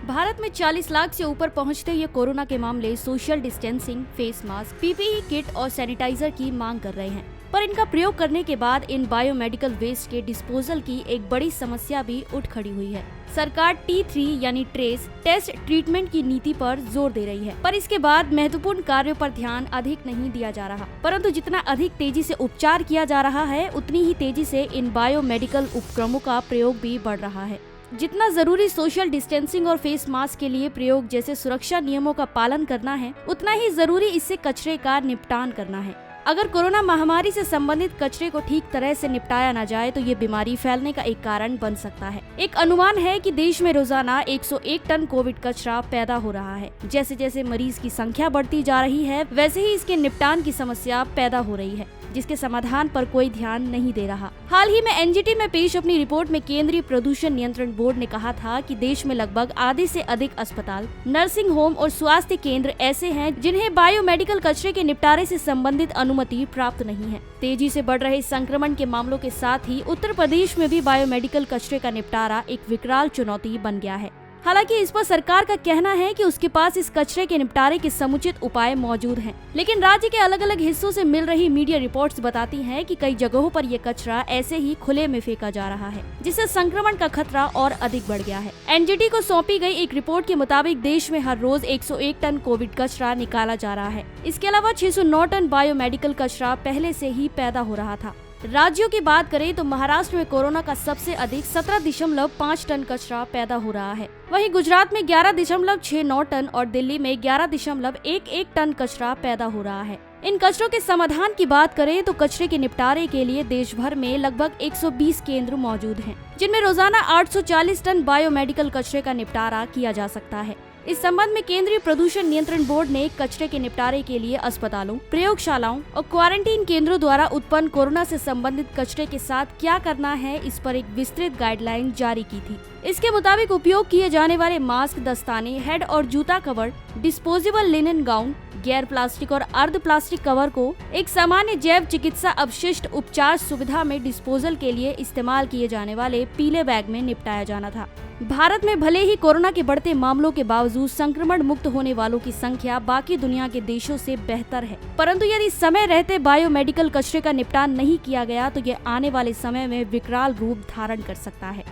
भारत में 40 लाख से ऊपर पहुंचते ये कोरोना के मामले social distancing, face mask, PPE kit और सैनिटाइजर की मांग कर रहे हैं। पर इनका प्रयोग करने के बाद इन बायोमेडिकल वेस्ट के डिस्पोजल की एक बड़ी समस्या भी उठ खड़ी हुई है। सरकार T3 यानी ट्रेस, टेस्ट, ट्रीटमेंट की नीति पर जोर दे रही है, पर इसके बाद महत्वपूर्ण कार्यों पर ध्यान अधिक नहीं दिया जा रहा। परंतु जितना अधिक तेजी से उपचार किया जा रहा है, उतनी ही तेजी से इन बायोमेडिकल उपक्रमों का प्रयोग भी बढ़ रहा है। जितना जरूरी सोशल डिस्टेंसिंग और फेस मास्क के लिए प्रयोग जैसे सुरक्षा नियमों का पालन करना है, उतना ही जरूरी इससे कचरे का निपटान करना है। अगर कोरोना महामारी से संबंधित कचरे को ठीक तरह से निपटाया न जाए तो ये बीमारी फैलने का एक कारण बन सकता है। एक अनुमान है कि देश में रोजाना 101 टन कोविड कचरा पैदा हो रहा है। जैसे जैसे मरीज की संख्या बढ़ती जा रही है, वैसे ही इसके निपटान की समस्या पैदा हो रही है, जिसके समाधान पर कोई ध्यान नहीं दे रहा। हाल ही में एनजीटी में पेश अपनी रिपोर्ट में केंद्रीय प्रदूषण नियंत्रण बोर्ड ने कहा था कि देश में लगभग आधे से अधिक अस्पताल, नर्सिंग होम और स्वास्थ्य केंद्र ऐसे हैं जिन्हें बायोमेडिकल कचरे के निपटारे से संबंधित अनुमति प्राप्त नहीं है। तेजी से बढ़ रहे संक्रमण के मामलों के साथ ही उत्तर प्रदेश में भी बायोमेडिकल कचरे का निपटारा एक विकराल चुनौती बन गया है। हालांकि इस पर सरकार का कहना है कि उसके पास इस कचरे के निपटारे के समुचित उपाय मौजूद हैं। लेकिन राज्य के अलग अलग हिस्सों से मिल रही मीडिया रिपोर्ट्स बताती हैं कि कई जगहों पर ये कचरा ऐसे ही खुले में फेंका जा रहा है, जिससे संक्रमण का खतरा और अधिक बढ़ गया है। एनजीटी को सौंपी गई एक रिपोर्ट के मुताबिक देश में हर रोज 101 टन कोविड कचरा निकाला जा रहा है। इसके अलावा 609 टन बायोमेडिकल कचरा पहले से ही पैदा हो रहा था। राज्यों की बात करें तो महाराष्ट्र में कोरोना का सबसे अधिक 17.5 टन कचरा पैदा हो रहा है। वहीं गुजरात में 11.69 टन और दिल्ली में 11.11 टन कचरा पैदा हो रहा है। इन कचरों के समाधान की बात करें तो कचरे के निपटारे के लिए देश भर में लगभग 120 केंद्र मौजूद हैं, जिनमें रोजाना 840 टन बायोमेडिकल कचरे का निपटारा किया जा सकता है। इस संबंध में केंद्रीय प्रदूषण नियंत्रण बोर्ड ने कचरे के निपटारे के लिए अस्पतालों, प्रयोगशालाओं और क्वारंटीन केंद्रों द्वारा उत्पन्न कोरोना से संबंधित कचरे के साथ क्या करना है, इस पर एक विस्तृत गाइडलाइन जारी की थी। इसके मुताबिक उपयोग किए जाने वाले मास्क, दस्ताने, हेड और जूता कवर, डिस्पोजेबल लिनन गाउन, गैर प्लास्टिक और अर्ध प्लास्टिक कवर को एक सामान्य जैव चिकित्सा अपशिष्ट उपचार सुविधा में डिस्पोजल के लिए इस्तेमाल किए जाने वाले पीले बैग में निपटाया जाना था। भारत में भले ही कोरोना के बढ़ते मामलों के बावजूद संक्रमण मुक्त होने वालों की संख्या बाकी दुनिया के देशों से बेहतर है, परंतु यदि समय रहते बायोमेडिकल कचरे का निपटान नहीं किया गया तो ये आने वाले समय में विकराल रूप धारण कर सकता है।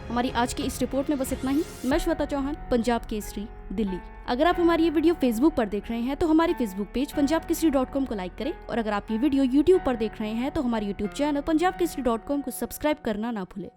हमारी आज की इस रिपोर्ट में बस इतना ही। मैं श्वेता चौहान, पंजाब केसरी, दिल्ली। अगर आप हमारी ये वीडियो फेसबुक पर देख रहे हैं तो हमारे फेसबुक पेज punjabkesari.com को लाइक करें, और अगर आप ये वीडियो यूट्यूब पर देख रहे हैं तो हमारे यूट्यूब चैनल punjabkesari.com को सब्सक्राइब करना ना भूलें।